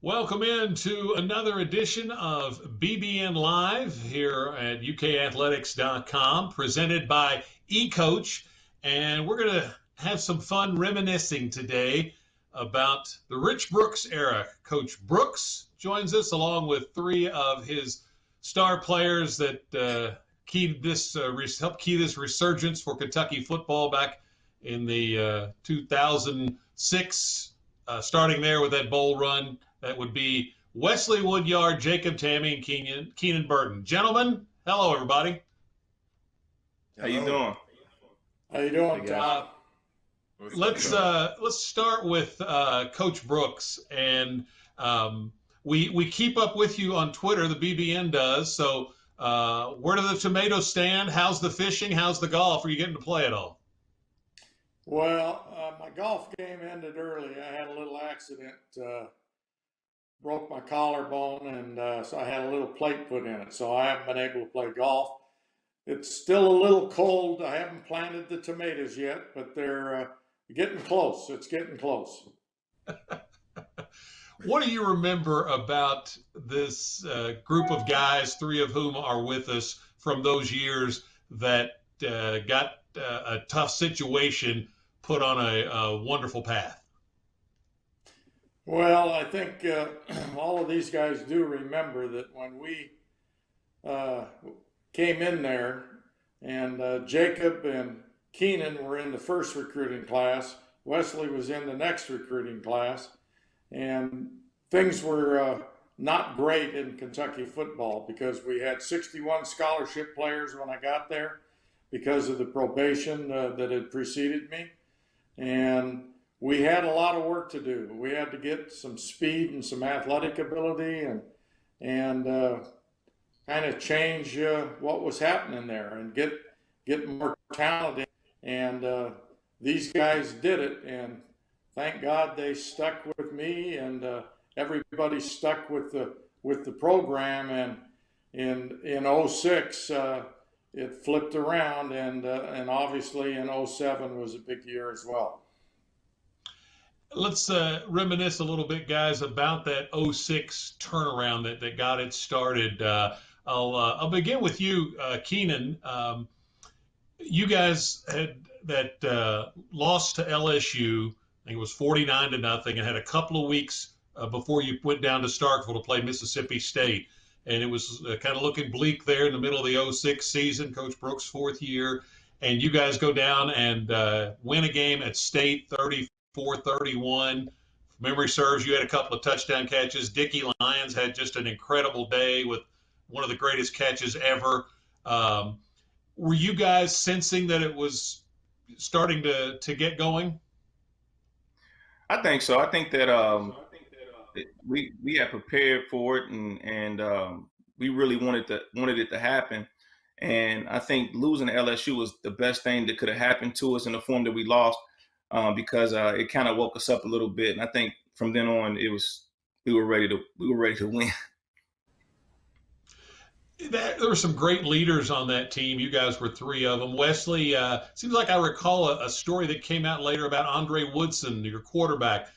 Welcome into another edition of BBN Live here at UKathletics.com, presented by ECoach. And we're going to have some fun reminiscing today about the Rich Brooks era. Coach Brooks joins us along with three of his star players that helped key this resurgence for Kentucky football back in the 2006, starting there with that bowl run. That would be Wesley, Woodyard, Jacob, Tamme, and Keenan, Burton. Gentlemen, hello, everybody. How you doing? How you doing, Tom? Let's start with Coach Brooks, and we keep up with you on Twitter. The BBN does. So where do the tomatoes stand? How's the fishing? How's the golf? Are you getting to play at all? Well, my golf game ended early. I had a little accident. Broke my collarbone, and so I had a little plate put in it. So I haven't been able to play golf. It's still a little cold. I haven't planted the tomatoes yet, but they're getting close. It's getting close. What do you remember about this group of guys, three of whom are with us from those years that got a tough situation put on a wonderful path? Well, I think all of these guys do remember that when we came in there, and Jacob and Keenan were in the first recruiting class, Wesley was in the next recruiting class, and things were not great in Kentucky football because we had 61 scholarship players when I got there because of the probation that had preceded me. And we had a lot of work to do. We had to get some speed and some athletic ability and kind of change what was happening there and get more talented. And these guys did it, and thank God they stuck with me, and everybody stuck with the program. And in 06, it flipped around, and obviously in 07 was a big year as well. Let's reminisce a little bit, guys, about that 06 turnaround that got it started. I'll begin with you, Keenan. You guys had that loss to LSU. I think it was 49-0, and had a couple of weeks before you went down to Starkville to play Mississippi State. And it was kind of looking bleak there in the middle of the 06 season, Coach Brooks' fourth year. And you guys go down and win a game at State 34-31. If memory serves, you had a couple of touchdown catches. Dickie Lyons had just an incredible day with one of the greatest catches ever. Were you guys sensing that it was starting to get going? I think so. I think that we had prepared for it, and we really wanted it to happen. And I think losing to LSU was the best thing that could have happened to us in the form that we lost, because it kind of woke us up a little bit. And I think from then on, we were ready to win. There were some great leaders on that team. You guys were three of them. Wesley, seems like I recall a story that came out later about Andre Woodson, your quarterback,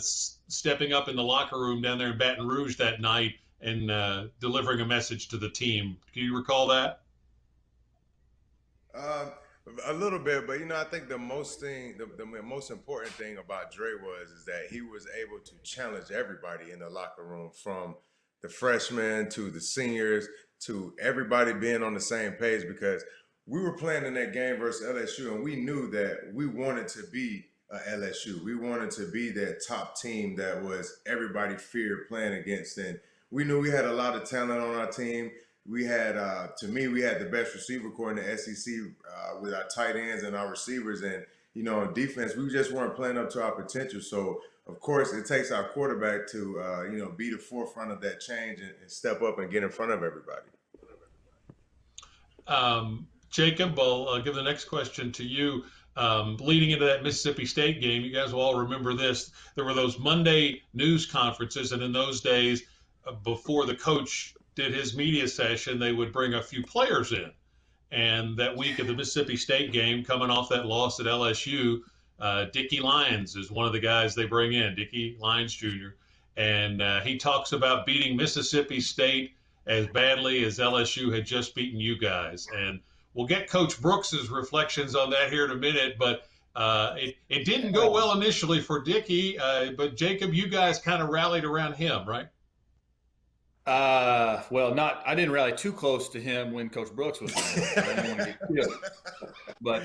stepping up in the locker room down there in Baton Rouge that night and delivering a message to the team. Can you recall that? A little bit, but I think the most important thing about Dre is that he was able to challenge everybody in the locker room, from the freshmen to the seniors to everybody being on the same page, because we were playing in that game versus LSU, and we knew that we wanted to be LSU. We wanted to be that top team that was everybody feared playing against, and we knew we had a lot of talent on our team. We had, to me, we had the best receiver corps in the SEC with our tight ends and our receivers. And, on defense, we just weren't playing up to our potential. So, of course, it takes our quarterback to, be the forefront of that change and step up and get in front of everybody. Jacob, I'll give the next question to you. Leading into that Mississippi State game, you guys will all remember this. There were those Monday news conferences, and in those days, before the coach did his media session, they would bring a few players in. And that week of the Mississippi State game, coming off that loss at LSU, Dickie Lyons is one of the guys they bring in, Dickie Lyons Jr. and he talks about beating Mississippi State as badly as LSU had just beaten you guys. And we'll get Coach Brooks's reflections on that here in a minute, but it didn't go well initially for Dickey, but Jacob, you guys kind of rallied around him, right? Well, not. I didn't rally too close to him when Coach Brooks was there. I didn't want to get killed. But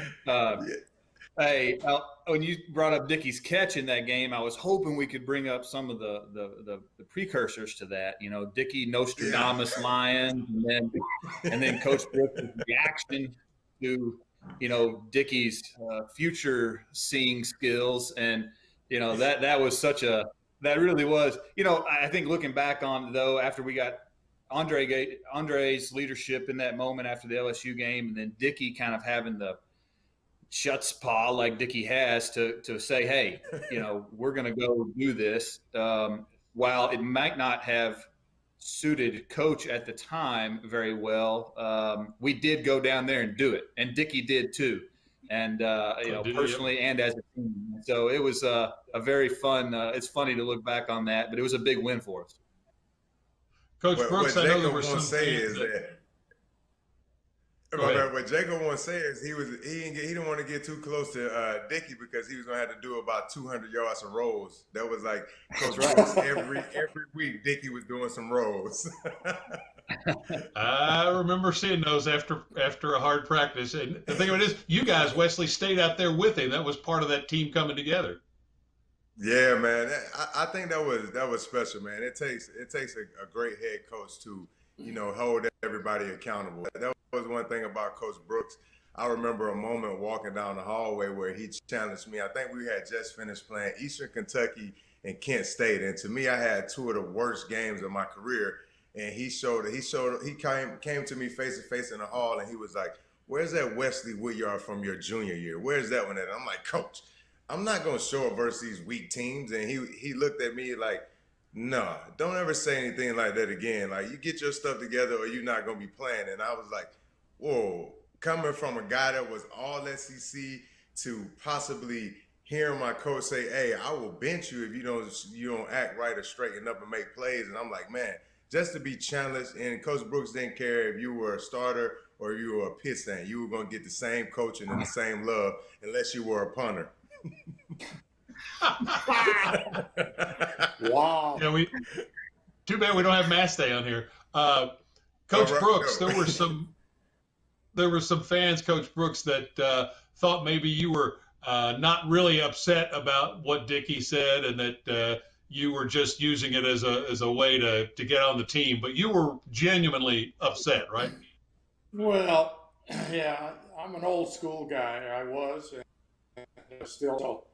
hey, when you brought up Dickey's catch in that game, I was hoping we could bring up some of the precursors to that. You know, Dickey Nostradamus lion, and then Coach Brooks' reaction to Dickey's future seeing skills, and that was such a. That really was, I think looking back on, though, after we got Andre's leadership in that moment after the LSU game, and then Dickey kind of having the chutzpah like Dickey has to say, hey, we're going to go do this. While it might not have suited Coach at the time very well, we did go down there and do it. And Dickey did too. And personally and as a team. So it was a very fun. It's funny to look back on that, but it was a big win for us. Coach Brooks, I know there were some things what Jacob wants to say is he didn't want to get too close to Dickey because he was going to have to do about 200 yards of rolls. That was like Coach Brooks every week. Dickey was doing some rolls. I remember seeing those after a hard practice. And the thing of it is, you guys, Wesley, stayed out there with him. That was part of that team coming together. Yeah, man. I think that was special, man. It takes a great head coach to hold everybody accountable. That was one thing about Coach Brooks. I remember a moment walking down the hallway where he challenged me. I think we had just finished playing Eastern Kentucky and Kent State, and to me, I had two of the worst games of my career. And he came to me face to face in the hall, and he was like, "Where's that Wesley Woodyard from your junior year? Where's that one at?" I'm like, "Coach, I'm not gonna show up versus these weak teams." And he looked at me like, "No, don't ever say anything like that again. Like, you get your stuff together, or you're not gonna be playing." And I was like, "Whoa!" Coming from a guy that was all SEC to possibly hearing my coach say, "Hey, I will bench you if you don't act right or straighten up and make plays." And I'm like, man. Just to be challenged, and Coach Brooks didn't care if you were a starter or you were a pit stand. You were going to get the same coaching and the same love unless you were a punter. Wow. Yeah, too bad we don't have Mass Day on here. Coach Brooks, there were some fans, Coach Brooks, that thought maybe you were not really upset about what Dickey said and that you were just using it as a way to get on the team, but you were genuinely upset, right? Well, yeah, I'm an old school guy. I was, and still.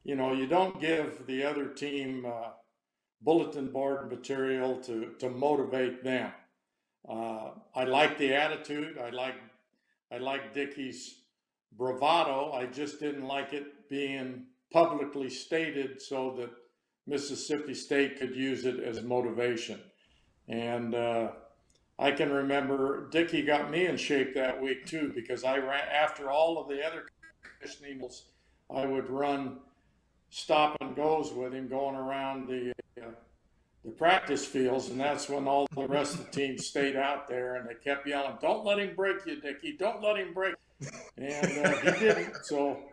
You don't give the other team bulletin board material to motivate them. I like the attitude. I like Dickey's bravado. I just didn't like it being publicly stated so that Mississippi State could use it as motivation. And I can remember Dickey got me in shape that week too, because I ran after all of the other conditioning. I would run stop and goes with him going around the practice fields, and that's when all the rest of the team stayed out there, and they kept yelling, "Don't let him break you, Dickey! Don't let him break." And he didn't. So.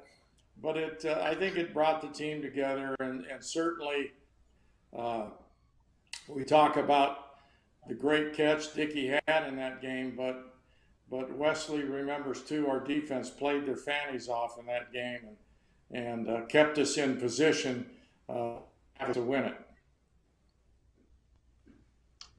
But I think it brought the team together, and certainly we talk about the great catch Dickey had in that game, but Wesley remembers too, our defense played their fannies off in that game and kept us in position to win it.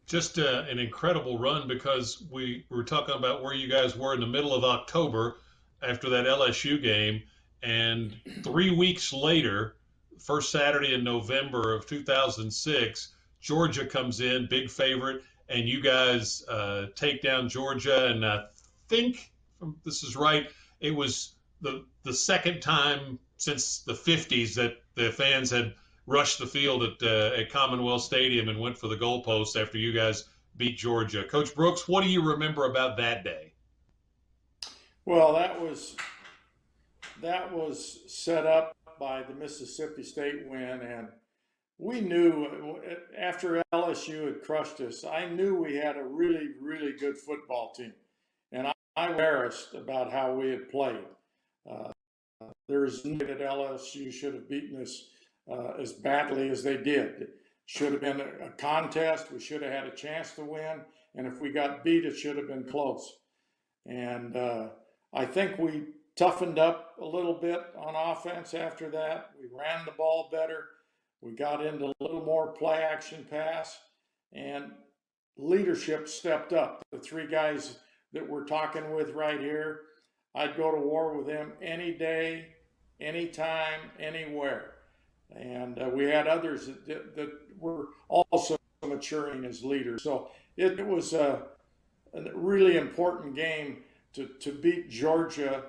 Just an incredible run, because we were talking about where you guys were in the middle of October after that LSU game. And 3 weeks later, first Saturday in November of 2006, Georgia comes in, big favorite, and you guys take down Georgia. And I think, if this is right, it was the second time since the 50s that the fans had rushed the field at Commonwealth Stadium and went for the goalposts after you guys beat Georgia. Coach Brooks, what do you remember about that day? Well, that was set up by the Mississippi State win, we knew after LSU had crushed us, I knew we had a really, really good football team. And I was embarrassed about how we had played. There's no way that LSU should have beaten us as badly as they did. It should have been a contest. We should have had a chance to win. And if we got beat, it should have been close. And I think we toughened up a little bit on offense after that. We ran the ball better. We got into a little more play action pass, and leadership stepped up. The three guys that we're talking with right here, I'd go to war with them any day, anytime, anywhere. And we had others that were also maturing as leaders. So it was a really important game to beat Georgia,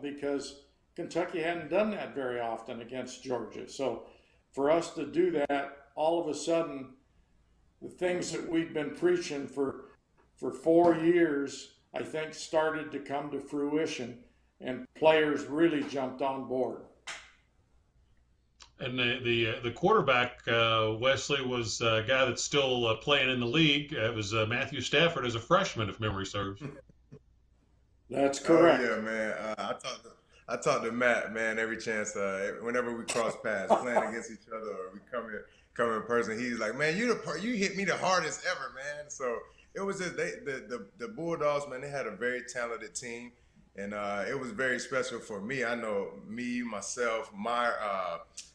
because Kentucky hadn't done that very often against Georgia. So for us to do that, all of a sudden, the things that we'd been preaching for 4 years, I think, started to come to fruition, and players really jumped on board. And the quarterback, Wesley, was a guy that's still playing in the league. It was Matthew Stafford as a freshman, if memory serves. That's correct. Oh, yeah, man. I talk to Matt, man, every chance. Whenever we cross paths, playing against each other, or we come in person, he's like, "Man, you hit me the hardest ever, man." So it was just the Bulldogs, man. They had a very talented team, and it was very special for me. I know me, myself,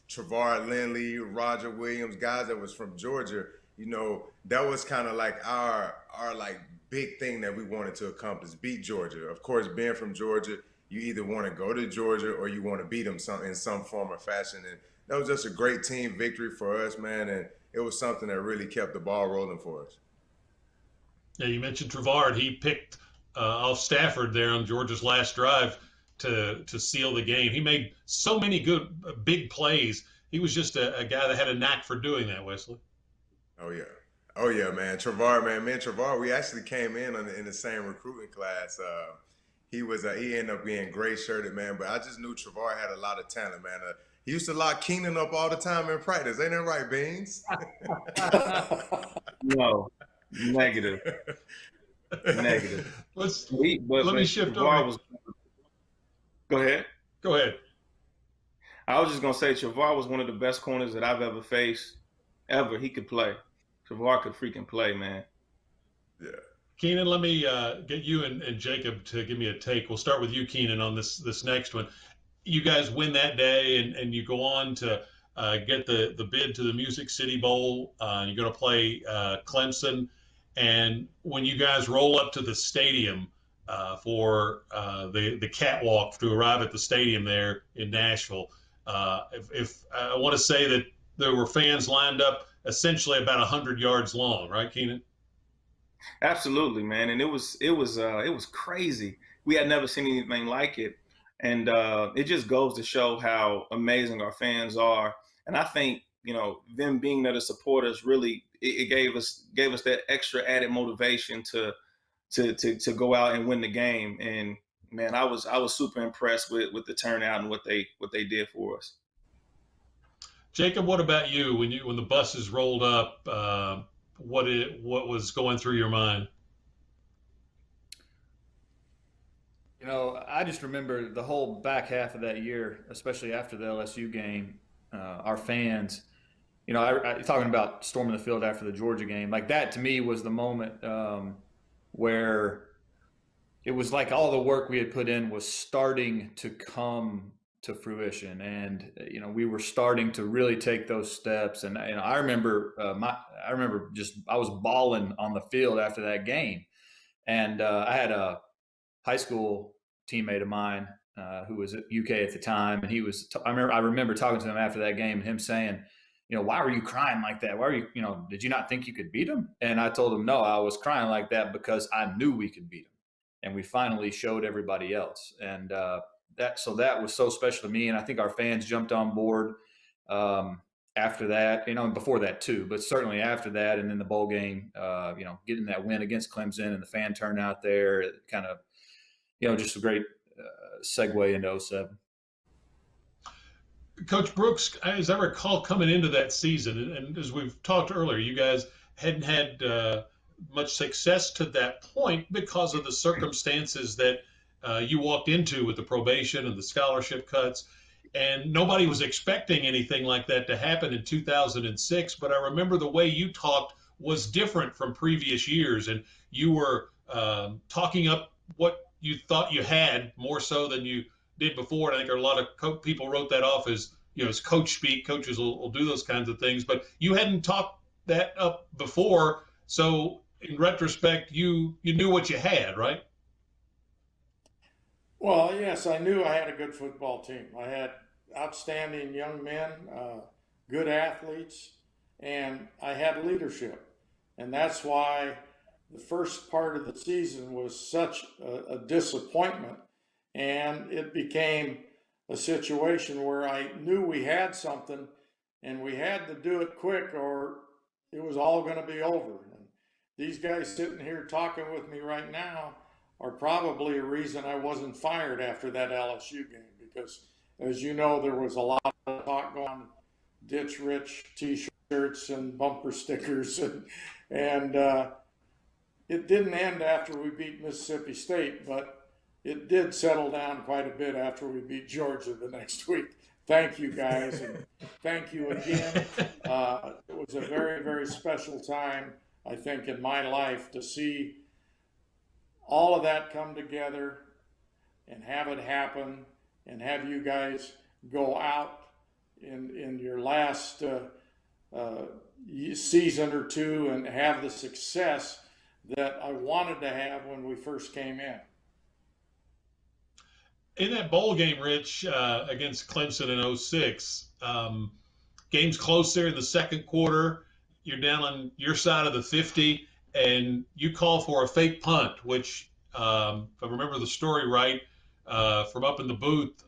Trevor Lindley, Roger Williams, guys that was from Georgia. You know, that was kind of like our like big thing that we wanted to accomplish, beat Georgia. Of course, being from Georgia, you either want to go to Georgia or you want to beat them in some form or fashion. And that was just a great team victory for us, man. And it was something that really kept the ball rolling for us. Yeah, you mentioned Trevor. He picked off Stafford there on Georgia's last drive to seal the game. He made so many good big plays. He was just a guy that had a knack for doing that, Wesley. Oh yeah, man. Trevor, man. Me and Trevor, we actually came in the same recruiting class. He ended up being gray shirted, man. But I just knew Trevor had a lot of talent, man. He used to lock Keenan up all the time in practice. Ain't that right, Beans? No, negative. Let me shift over. Go ahead. Go ahead. I was just gonna say Trevor was one of the best corners that I've ever faced. Ever. He could play. Trevor could freaking play, man. Yeah. Keenan, let me get you and Jacob to give me a take. We'll start with you, Keenan, on this next one. You guys win that day, and you go on to get the bid to the Music City Bowl. You're going to play Clemson. And when you guys roll up to the stadium for the catwalk to arrive at the stadium there in Nashville, if I want to say that there were fans lined up essentially about 100 yards long, right, Keenan? Absolutely, man. And it was crazy. We had never seen anything like it. And it just goes to show how amazing our fans are. And I think, you know, them being there to support us really, it gave us that extra added motivation to go out and win the game. And man, I was super impressed with the turnout and what they did for us. Jacob, what about you? When the buses rolled up, what was going through your mind? You know, I just remember the whole back half of that year, especially after the LSU game, our fans, you know, I talking about storming the field after the Georgia game, like that to me was the moment where it was like all the work we had put in was starting to come to fruition, and you know, we were starting to really take those steps. And you know, I remember I was bawling on the field after that game, and I had a high school teammate of mine who was at UK at the time, and I remember talking to him after that game, and him saying, you know, why were you crying like that? Why were you, you know, did you not think you could beat him? And I told him, no, I was crying like that because I knew we could beat him, and we finally showed everybody else. And that was so special to me, and I think our fans jumped on board after that, you know, before that too, but certainly after that, and then the bowl game, you know, getting that win against Clemson and the fan turnout there, it kind of, you know, just a great segue into 07. Coach Brooks, as I recall coming into that season, and as we've talked earlier, you guys hadn't had much success to that point because of the circumstances that you walked into with the probation and the scholarship cuts. And nobody was expecting anything like that to happen in 2006. But I remember the way you talked was different from previous years. And you were talking up what you thought you had more so than you did before. And I think a lot of people wrote that off as, as coach speak. Coaches will do those kinds of things. But you hadn't talked that up before. So in retrospect, you knew what you had, right? Well, yes, I knew I had a good football team. I had outstanding young men, good athletes, and I had leadership. And that's why the first part of the season was such a disappointment. And it became a situation where I knew we had something and we had to do it quick or it was all going to be over. And these guys sitting here talking with me right now are probably a reason I wasn't fired after that LSU game, because as you know, there was a lot of talk going on, ditch rich t-shirts and bumper stickers, and it didn't end after we beat Mississippi State, but it did settle down quite a bit after we beat Georgia the next week. Thank you guys, and thank you again. It was a very, very special time, I think, in my life to see all of that come together and have it happen and have you guys go out in your last season or two and have the success that I wanted to have when we first came in. In that bowl game, Rich, against Clemson in 06, game's close there in the second quarter. You're down on your side of the 50, and you call for a fake punt, which, if I remember the story right, from up in the booth,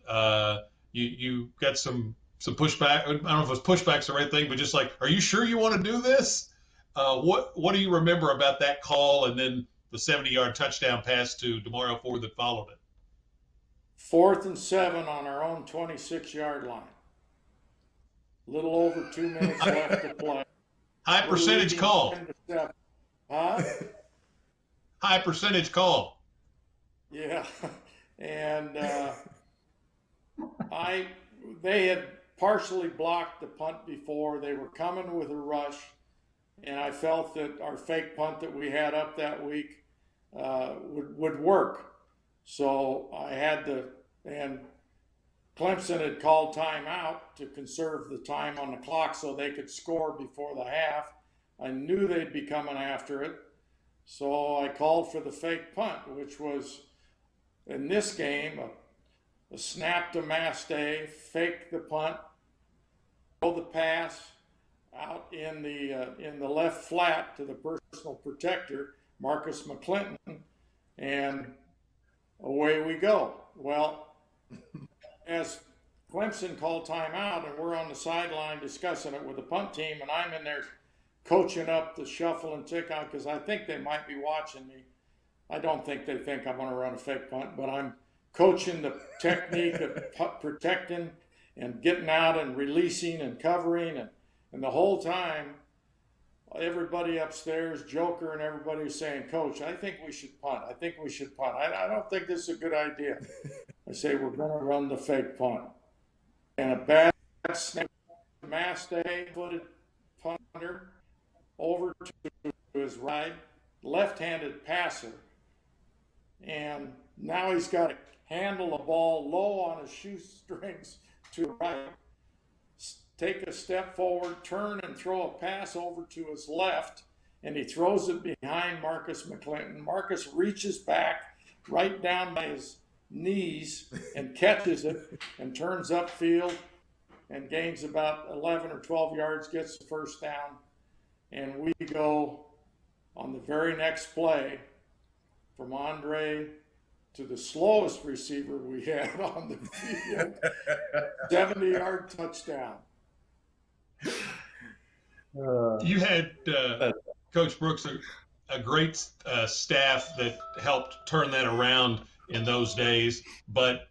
you got some pushback. I don't know if it was pushback's the right thing, but just like, are you sure you want to do this? What do you remember about that call and then the 70-yard touchdown pass to Demario Ford that followed it? 4th and 7 on our own 26-yard line. A little over 2 minutes left to play. High percentage call. Huh? High percentage call. Yeah, and they had partially blocked the punt before. They were coming with a rush, and I felt that our fake punt that we had up that week would work. So I had to, and Clemson had called timeout to conserve the time on the clock so they could score before the half. I knew they'd be coming after it. So I called for the fake punt, which was, in this game, a snap to Maste, fake the punt, throw the pass out in the left flat to the personal protector, Marcus McClinton, and away we go. Well, as Clemson called timeout and we're on the sideline discussing it with the punt team, and I'm in there coaching up the shuffle and tick out because I think they might be watching me. I don't think they think I'm going to run a fake punt, but I'm coaching the technique of protecting and getting out and releasing and covering. And the whole time, everybody upstairs, Joker and everybody was saying, Coach, I think we should punt. I think we should punt. I don't think this is a good idea. I say, we're going to run the fake punt. And a bad snap, Maste-footed punter over to his right, left-handed passer. And now he's got to handle the ball low on his shoestrings to the right, take a step forward, turn and throw a pass over to his left, and he throws it behind Marcus McClinton. Marcus reaches back right down by his knees and catches it and turns upfield and gains about 11 or 12 yards, gets the first down. And we go on the very next play from Andre to the slowest receiver we had on the field, 70-yard touchdown. You had, Coach Brooks, a great staff that helped turn that around in those days. But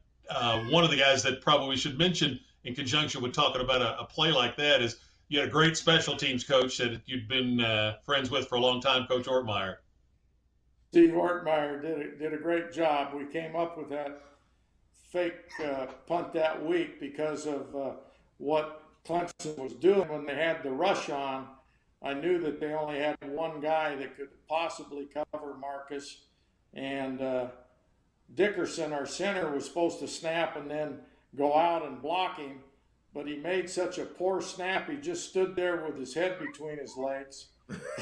one of the guys that probably should mention in conjunction with talking about a play like that is you had a great special teams coach that you'd been friends with for a long time, Coach Ortmeyer. Steve Ortmeyer did a great job. We came up with that fake punt that week because of what Clemson was doing when they had the rush on. I knew that they only had one guy that could possibly cover Marcus, and Dickerson, our center, was supposed to snap and then go out and block him, but he made such a poor snap. He just stood there with his head between his legs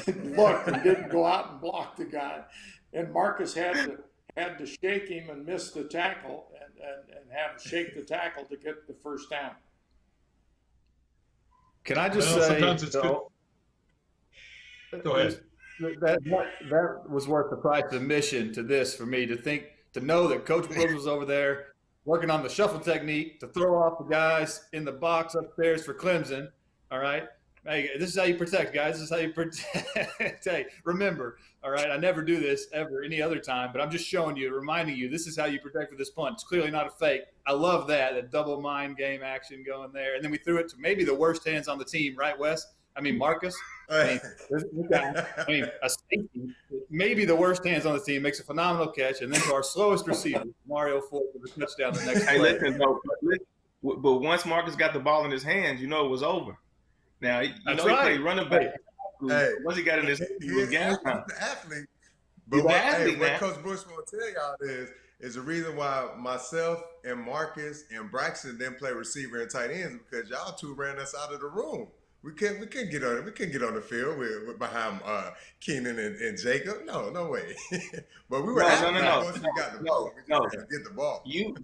and looked and didn't go out and block the guy. And Marcus had to shake him and miss the tackle and have to shake the tackle to get the first down. Can I just say, sometimes it's good. Go ahead. That was worth the price of admission to this for me to know that Coach Brooks was over there working on the shuffle technique to throw off the guys in the box upstairs for Clemson. All right. Hey, this is how you protect, guys. This is how you protect. Hey, remember, all right, I never do this ever any other time, but I'm just showing you, reminding you, this is how you protect for this punt. It's clearly not a fake. I love that double mind game action going there. And then we threw it to maybe the worst hands on the team, right, Wes? I mean, Marcus. A safety, maybe the worst hands on the team, makes a phenomenal catch, and then to our slowest receiver, Mario Ford, with a touchdown the next play. Listen, but once Marcus got the ball in his hands, it was over. Now, he played running back. Hey, once he got in his hands, he was game time. Athlete. But what Coach Bush will tell y'all is the reason why myself and Marcus and Braxton didn't play receiver and tight ends, because y'all two ran us out of the room. We couldn't get on the field with behind Keenan and Jacob. No way. But we were once we got the ball. We couldn't get the ball. You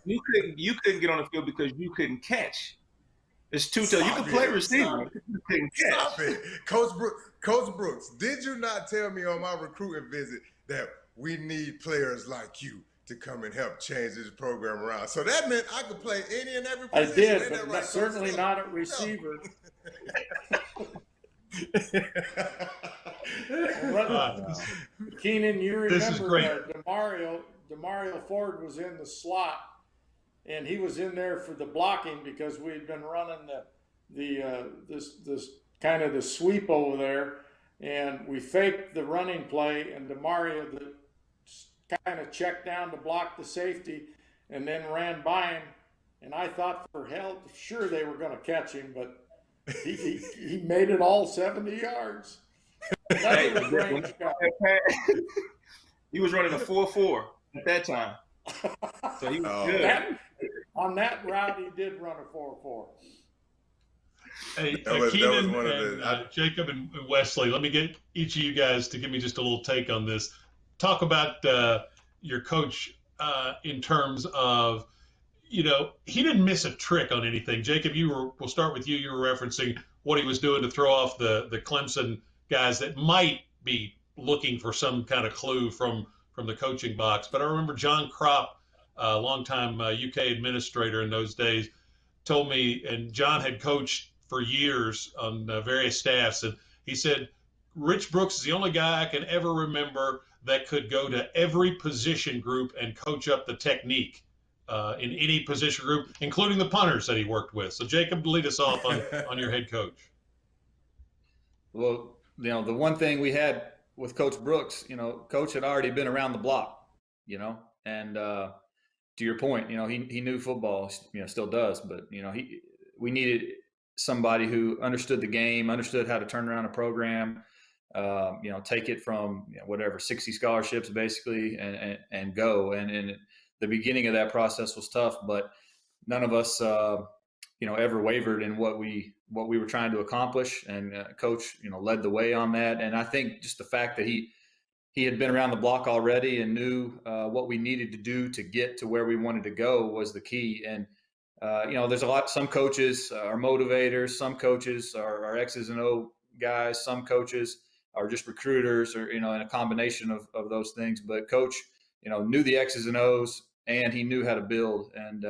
couldn't get on the field because you couldn't catch. It's two tough. You could play receiver. You couldn't catch. Stop it. Coach Brooks, did you not tell me on my recruiting visit that we need players like you to come and help change this program around? So that meant I could play any and every position. I did, but certainly not at receiver. Keenan, you remember Demario Ford was in the slot, and he was in there for the blocking because we had been running this kind of the sweep over there, and we faked the running play, and Demario kind of checked down to block the safety and then ran by him, and I thought for sure they were going to catch him, but he made it all 70 yards. He was running a 4.4 at that time. So he was good. On that route, he did run a 4.4. Hey, Keenan and Jacob and Wesley, let me get each of you guys to give me just a little take on this. Talk about your coach in terms of, he didn't miss a trick on anything. Jacob, we'll start with you. You were referencing what he was doing to throw off the Clemson guys that might be looking for some kind of clue from the coaching box. But I remember John Kropp, a longtime UK administrator in those days, told me, and John had coached for years on various staffs, and he said, Rich Brooks is the only guy I can ever remember that could go to every position group and coach up the technique in any position group, including the punters that he worked with. So Jacob, lead us off on your head coach. Well, the one thing we had with Coach Brooks, Coach had already been around the block, and to your point, he knew football, still does, but we needed somebody who understood the game, understood how to turn around a program, take it from 60 scholarships basically and go. And the beginning of that process was tough, but none of us, ever wavered in what we were trying to accomplish. And Coach, led the way on that. And I think just the fact that he had been around the block already and knew what we needed to do to get to where we wanted to go was the key. And there's some coaches are motivators, some coaches are X's and O guys, some coaches are just recruiters, or in a combination of those things. But Coach, knew the X's and O's, and he knew how to build. And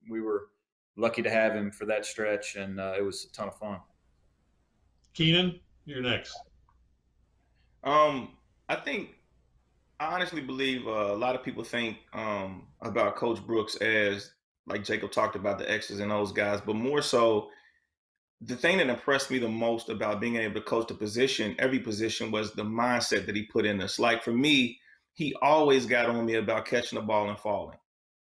we were lucky to have him for that stretch, and it was a ton of fun. Keenan, you're next. I honestly believe a lot of people think about Coach Brooks as like Jacob talked about, the X's and O's guys, but more so, the thing that impressed me the most about being able to coach the position, every position, was the mindset that he put in us. Like for me, he always got on me about catching the ball and falling.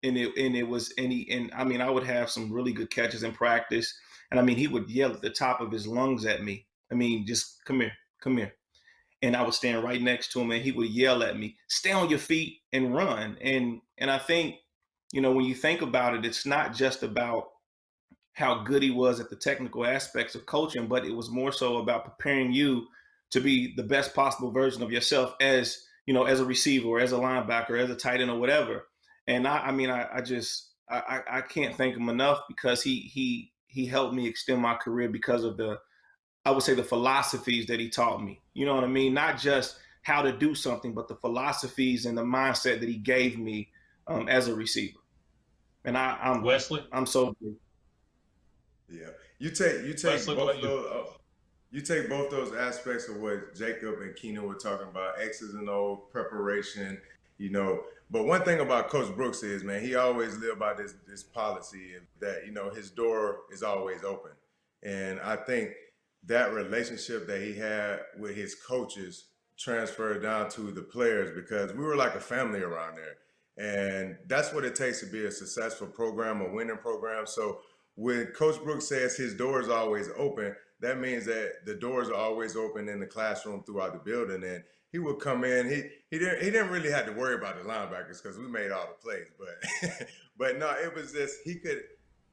I mean, I would have some really good catches in practice. And I mean, he would yell at the top of his lungs at me. I mean, just come here, come here. And I would stand right next to him and he would yell at me, stay on your feet and run. And I think, when you think about it, it's not just about how good he was at the technical aspects of coaching, but it was more so about preparing you to be the best possible version of yourself as, as a receiver or as a linebacker, as a tight end or whatever. And I can't thank him enough, because he helped me extend my career because of I would say the philosophies that he taught me. You know what I mean? Not just how to do something, but the philosophies and the mindset that he gave me as a receiver. And I'm Wesley. I'm so. Yeah, you take Wesley, both those. You take both those aspects of what Jacob and Keenan were talking about, X's and O's, preparation, But one thing about Coach Brooks is, man, he always lived by this policy that, his door is always open. And I think that relationship that he had with his coaches transferred down to the players, because we were like a family around there. And that's what it takes to be a successful program, a winning program. So when Coach Brooks says his door is always open, that means that the doors are always open in the classroom throughout the building. And he would come in. He didn't really have to worry about the linebackers because we made all the plays. But but no, it was just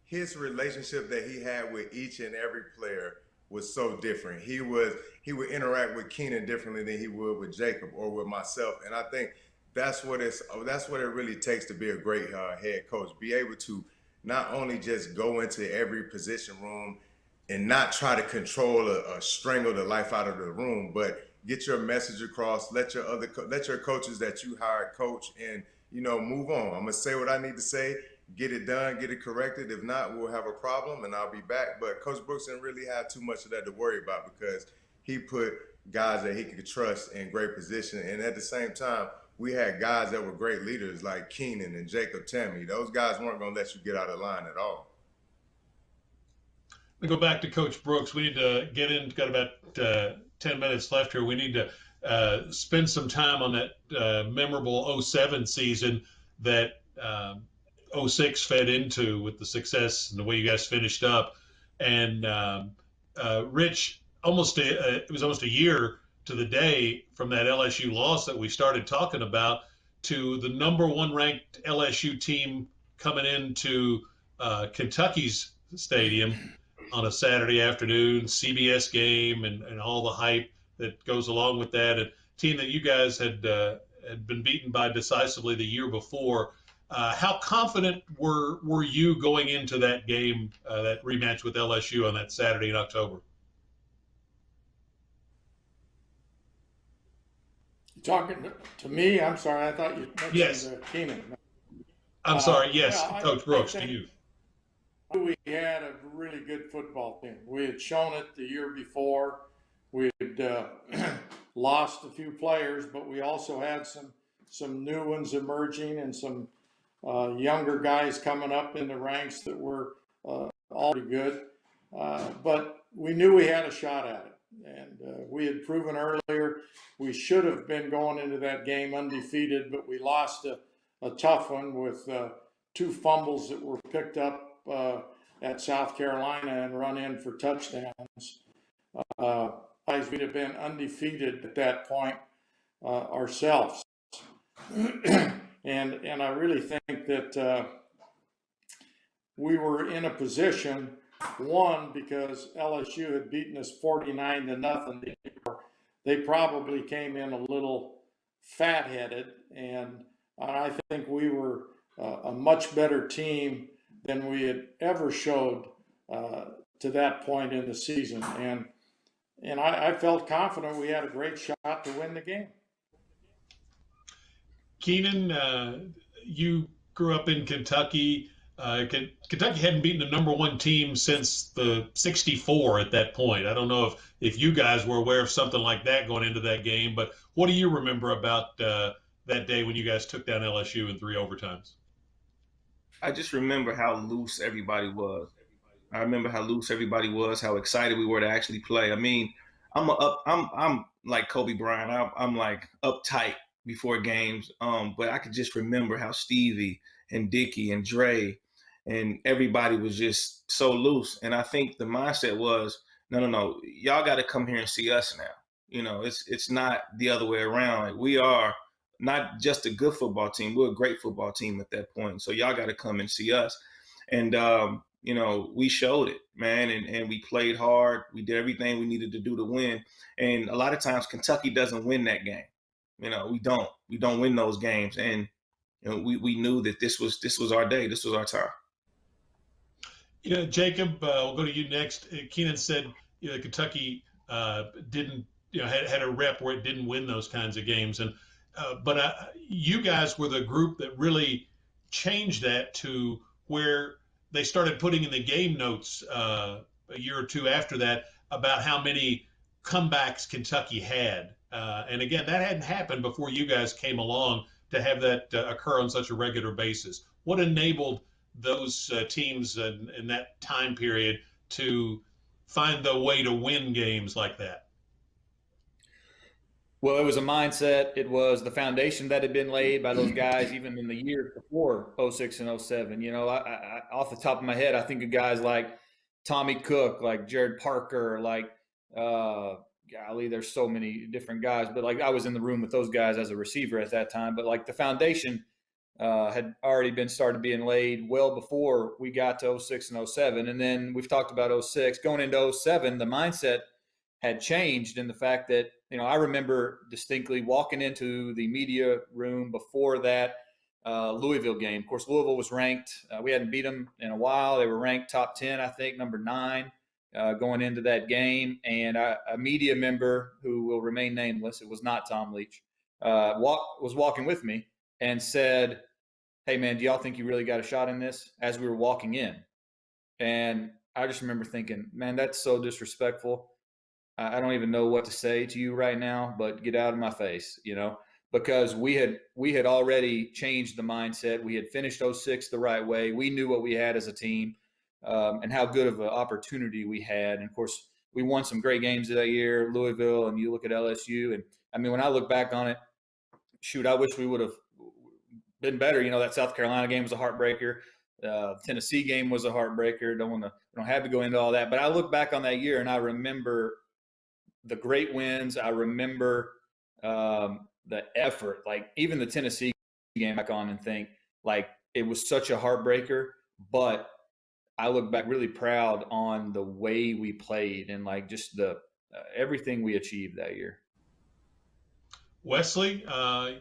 his relationship that he had with each and every player was so different. He would interact with Keenan differently than he would with Jacob or with myself. And I think that's what it really takes to be a great head coach. Be able to not only just go into every position room and not try to control or strangle the life out of the room, but get your message across. Let your coaches that you hired coach, and move on. I'm gonna say what I need to say, get it done, get it corrected. If not, we'll have a problem, and I'll be back. But Coach Brooks didn't really have too much of that to worry about, because he put guys that he could trust in great position, and at the same time, we had guys that were great leaders like Keenan and Jacob, Tamme. Those guys weren't gonna let you get out of line at all. We go back to Coach Brooks. We need to get in. Got about 10 minutes left here. We need to spend some time on that memorable 07 season that 06 fed into with the success and the way you guys finished up. And Rich, it was almost a year to the day from that LSU loss that we started talking about to the #1 ranked LSU team coming into Kentucky's stadium on a Saturday afternoon, CBS game, and all the hype that goes along with that. A team that you guys had been beaten by decisively the year before. How confident were you going into that game, that rematch with LSU on that Saturday in October? You talking to me? I'm sorry. I thought you mentioned Keenan. I'm sorry. Yes, yeah, Coach Brooks, to you. We had a really good football team. We had shown it the year before. We had lost a few players, but we also had some new ones emerging and some younger guys coming up in the ranks that were all pretty good. But we knew we had a shot at it. And we had proven earlier we should have been going into that game undefeated, but we lost a tough one with 2 fumbles that were picked up at South Carolina and run in for touchdowns. We'd have been undefeated at that point ourselves. And I really think that we were in a position, one, because LSU had beaten us 49-0. They probably came in a little fat-headed, and I think we were a much better team than we had ever showed to that point in the season. And I felt confident we had a great shot to win the game. Keenan, you grew up in Kentucky. Kentucky hadn't beaten the #1 team since the '64 at that point. I don't know if you guys were aware of something like that going into that game, but what do you remember about that day when you guys took down LSU in 3 overtimes? I just remember how loose everybody was. I remember how loose everybody was, how excited we were to actually play. I mean, I'm like Kobe Bryant. I'm like uptight before games. But I could just remember how Stevie and Dickie and Dre and everybody was just so loose. And I think the mindset was, no, y'all got to come here and see us now. You know, it's not the other way around. Like, we are not just a good football team; we're a great football team at that point. So y'all got to come and see us. And you know, we showed it, man, and we played hard. We did everything we needed to do to win. And a lot of times Kentucky doesn't win that game. You know, we don't win those games. And you know, we knew that this was our day. This was our time. You know, Jacob, we'll go to you next. Keenan said, you know, Kentucky didn't, you know, had a rep where it didn't win those kinds of games, and but you guys were the group that really changed that to where they started putting in the game notes a year or two after that about how many comebacks Kentucky had, and again, that hadn't happened before you guys came along to have that occur on such a regular basis. What enabled those teams in that time period to find the way to win games like that? Well, it was a mindset. It was the foundation that had been laid by those guys even in the years before '06 and '07. You know, off the top of my head, I think of guys like Tommy Cook, like Jared Parker, like golly, there's so many different guys. But like, I was in the room with those guys as a receiver at that time. But like, the foundation had already been started being laid well before we got to '06 and '07. And then we've talked about '06. Going into '07, the mindset had changed in the fact that, you know, I remember distinctly walking into the media room before that Louisville game. Of course, Louisville was ranked. We hadn't beat them in a while. They were ranked top 10, I think, number 9 going into that game. And a media member who will remain nameless, it was not Tom Leach, was walking with me and said, "Hey, man, do y'all think you really got a shot in this?" as we were walking in. And I just remember thinking, man, that's so disrespectful. I don't even know what to say to you right now, but get out of my face, you know, because we had already changed the mindset. We had finished '06 the right way. We knew what we had as a team and how good of an opportunity we had. And of course, we won some great games that year, Louisville, and you look at LSU. And I mean, when I look back on it, shoot, I wish we would have been better. You know, that South Carolina game was a heartbreaker. Tennessee game was a heartbreaker. Don't have to go into all that. But I look back on that year and I remember the great wins. I remember the effort, like even the Tennessee game back on and think like it was such a heartbreaker, but I look back really proud on the way we played and like just the everything we achieved that year. Wesley,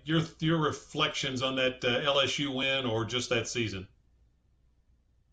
your reflections on that LSU win or just that season?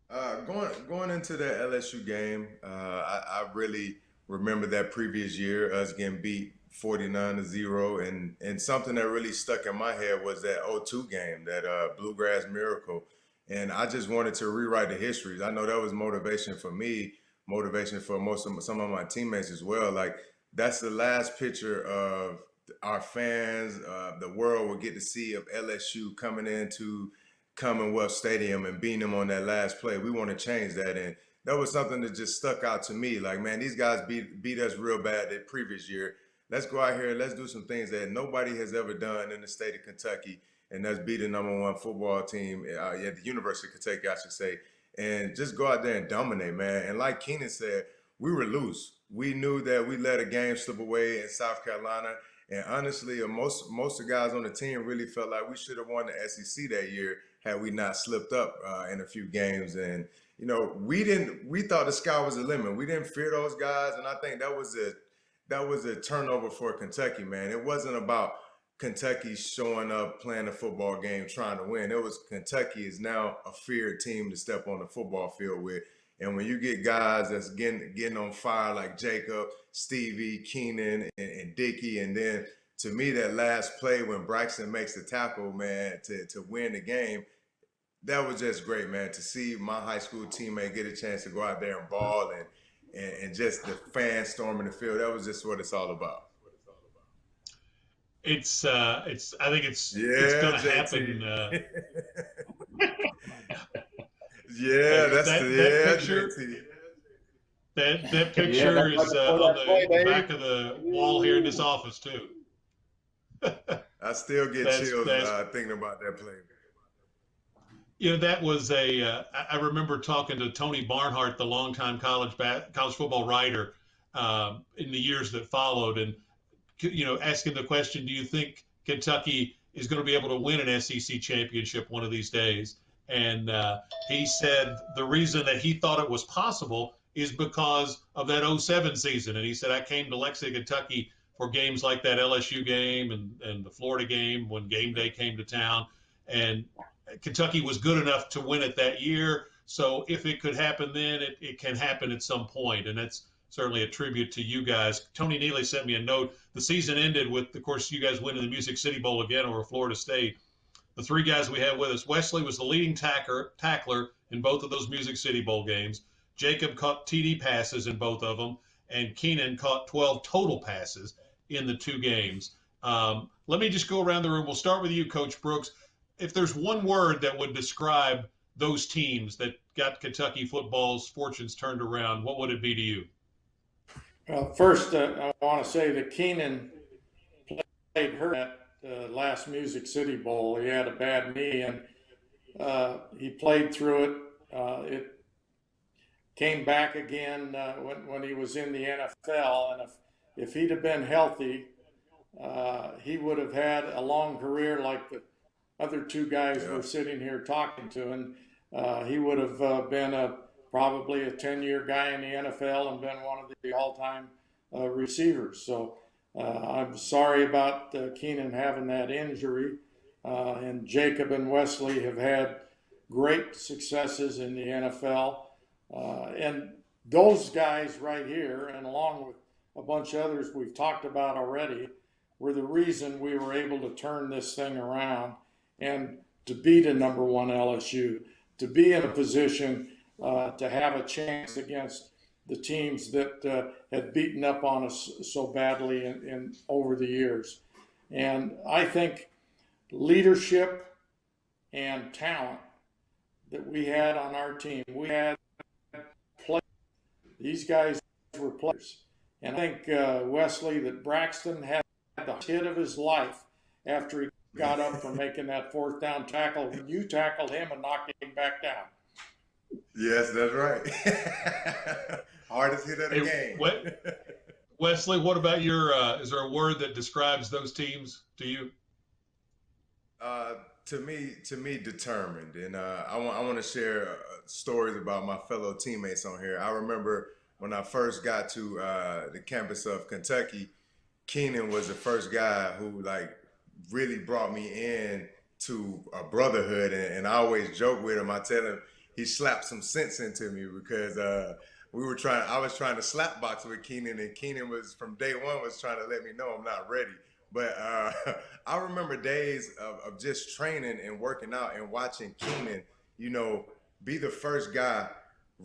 Going into the LSU game, I really remember that previous year, us getting beat 49-0, and something that really stuck in my head was that '02 game, that Bluegrass Miracle, and I just wanted to rewrite the histories. I know that was motivation for me, motivation for some of my teammates as well. Like, that's the last picture of our fans, the world will get to see of LSU coming into Commonwealth Stadium and beating them on that last play. We want to change that, and that was something that just stuck out to me. Like, man, these guys beat us real bad that previous year. Let's go out here, let's do some things that nobody has ever done in the state of Kentucky, and that's beat the #1 football team at the University of Kentucky, I should say, and just go out there and dominate, man. And like Keenan said, we were loose. We knew that we let a game slip away in South Carolina, and honestly, most of the guys on the team really felt like we should have won the SEC that year had we not slipped up in a few games. And you know, we thought the sky was the limit. We didn't fear those guys, and I think that was a turnover for Kentucky, man. It wasn't about Kentucky showing up, playing a football game, trying to win. It was Kentucky is now a feared team to step on the football field with. And when you get guys that's getting on fire like Jacob, Stevie, Keenan, and Dickie, and then to me that last play when Braxton makes the tackle, man, to win the game, that was just great, man, to see my high school teammate get a chance to go out there and ball and just the fans storming the field. That was just what it's all about. I think it's going to happen. Yeah, that's that the picture. JT. That picture is on the back of the wall here in this office too. I still get That's chills thinking about that play. that was I remember talking to Tony Barnhart, the longtime college football writer, in the years that followed, and asking the question, do you think Kentucky is going to be able to win an SEC championship one of these days? And he said the reason that he thought it was possible is because of that 07 season. And he said, I came to Lexington, Kentucky for games like that LSU game and the Florida game when game day came to town. And Kentucky was good enough to win it that year. So if it could happen then, it can happen at some point. And that's certainly a tribute to you guys. Tony Neely sent me a note. The season ended with, of course, you guys winning the Music City Bowl again over Florida State. The three guys we had with us, Wesley was the leading tackler in both of those Music City Bowl games. Jacob caught TD passes in both of them, and Keenan caught 12 total passes in the two games. Let me just go around the room. We'll start with you, Coach Brooks. If there's one word that would describe those teams that got Kentucky football's fortunes turned around, what would it be to you? First, I want to say that Keenan played hurt at the last Music City Bowl. He had a bad knee, and he played through it. It came back again when he was in the NFL, and if he'd have been healthy, he would have had a long career like the other two guys we're sitting here talking to, and he would have been probably a 10-year guy in the NFL and been one of the all-time receivers. So I'm sorry about Keenan having that injury. And Jacob and Wesley have had great successes in the NFL. And those guys right here, and along with a bunch of others we've talked about already, were the reason we were able to turn this thing around and to beat a number one LSU, to be in a position to have a chance against the teams that had beaten up on us so badly in over the years. And I think leadership and talent that we had on our team, we had players. These guys were players. And I think, Wesley, that Braxton had the hit of his life after he got up from making that fourth down tackle when you tackled him and knocked him back down. Yes, that's right. Hardest hit of the game. Wesley, what about your, is there a word that describes those teams to you? To me, determined. And I want to share stories about my fellow teammates on here. I remember when I first got to the campus of Kentucky, Keenan was the first guy who really brought me in to a brotherhood. And I always joke with him. I tell him he slapped some sense into me because I was trying to slap box with Keenan, and Keenan was from day one was trying to let me know I'm not ready. But I remember days of just training and working out and watching Keenan, be the first guy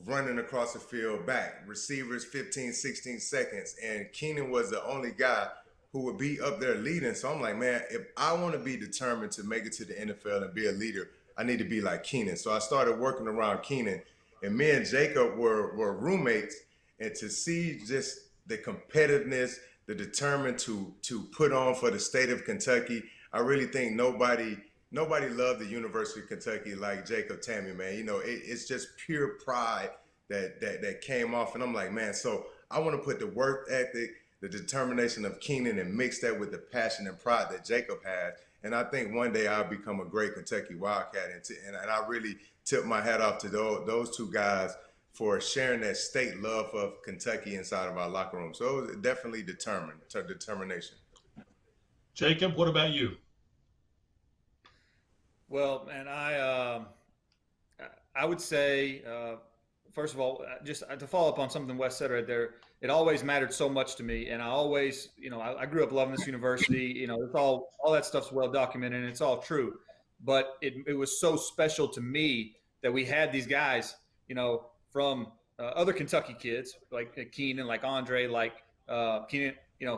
running across the field back, receivers 15, 16 seconds. And Keenan was the only guy who would be up there leading. So I'm like, man, if I want to be determined to make it to the NFL and be a leader, I need to be like Keenan. So I started working around Keenan, and me and Jacob were roommates. And to see just the competitiveness, the determined to put on for the state of Kentucky, I really think nobody loved the University of Kentucky like Jacob Tamme, man. It's just pure pride that came off. And I'm like, man, so I want to put the work ethic, the determination of Keenan, and mix that with the passion and pride that Jacob had. And I think one day I'll become a great Kentucky Wildcat. And I really tip my hat off to those two guys for sharing that state love of Kentucky inside of our locker room. So it was definitely determination. Jacob, what about you? Well, man, I would say, first of all, just to follow up on something Wes said right there, it always mattered so much to me. And I always, I grew up loving this university. It's all that stuff's well documented, and it's all true. But it was so special to me that we had these guys, from other Kentucky kids like Keenan, like Andre, like Keenan.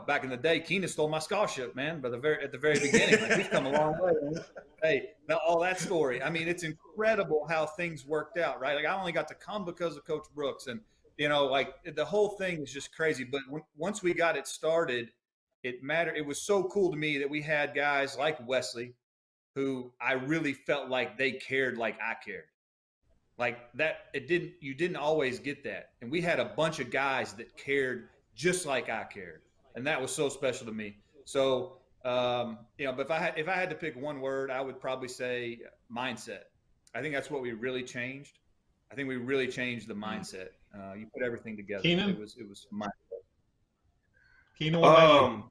Back in the day, Keenan stole my scholarship, man. But at the very beginning, we've come a long way. Man. Hey, all that story. I mean, it's incredible how things worked out, right? Like I only got to come because of Coach Brooks, and like the whole thing is just crazy. But once we got it started, it mattered. It was so cool to me that we had guys like Wesley, who I really felt like they cared like I cared. Like that, you didn't always get that. And we had a bunch of guys that cared just like I cared. And that was so special to me. So, but if I had to pick one word, I would probably say mindset. I think that's what we really changed. I think we really changed the mindset. You put everything together. Keenan? It was mindset. Keenan, what about you?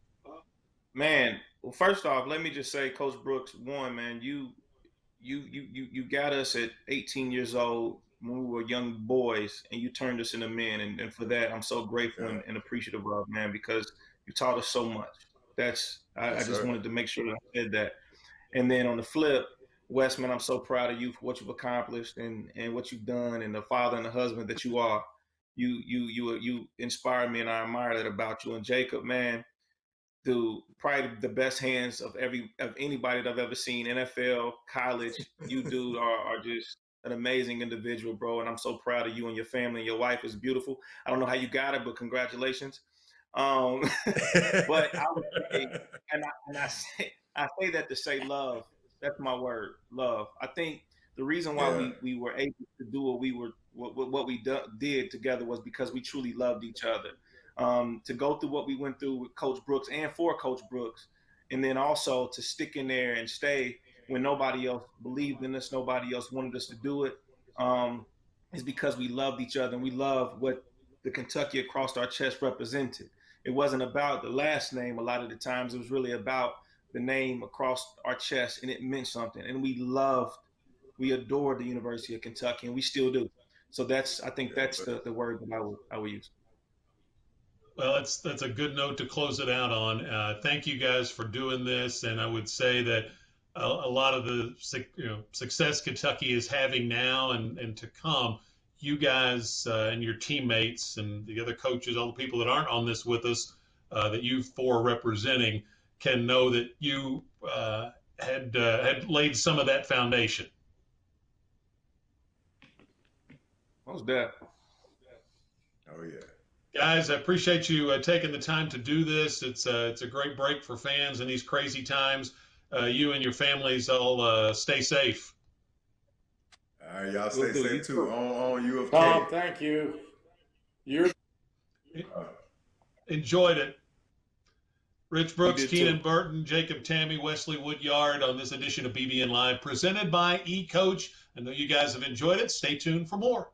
Man, well, first off, let me just say, Coach Brooks, one, man, you got us at 18 years old when we were young boys, and you turned us into men. And for that, I'm so grateful and appreciative of, man, because you taught us so much. I just wanted to make sure that I said that. And then on the flip, Wes, man, I'm so proud of you for what you've accomplished and what you've done, and the father and the husband that you are. You inspire me, and I admire that about you. And Jacob, man, dude, probably the best hands of anybody that I've ever seen, NFL, college. You dude are just an amazing individual, bro. And I'm so proud of you and your family, and your wife is beautiful. I don't know how you got it, but congratulations. But I would say, I say that to say love. That's my word, love. I think the reason why we were able to do what we did together was because we truly loved each other. To go through what we went through with Coach Brooks and for Coach Brooks, and then also to stick in there and stay when nobody else believed in us, nobody else wanted us to do it, is because we loved each other and we loved what the Kentucky across our chest represented. It wasn't about the last name a lot of the times. It was really about the name across our chest, and it meant something. And we adored the University of Kentucky, and we still do. So I think that's the word that I would use. Well, that's a good note to close it out on. Thank you guys for doing this, and I would say that a lot of the success Kentucky is having now and to come, you guys and your teammates and the other coaches, all the people that aren't on this with us, that you four are representing, can know that you had laid some of that foundation. How's that? Oh yeah. Guys, I appreciate you taking the time to do this. It's a great break for fans in these crazy times. You and your families all stay safe. All right, y'all stay safe too. On U of K. Tom, thank you. Enjoyed it. Rich Brooks, Keenan, Burton, Jacob, Tamme, Wesley, Woodyard on this edition of BBN Live, presented by ECoach. I know you guys have enjoyed it. Stay tuned for more.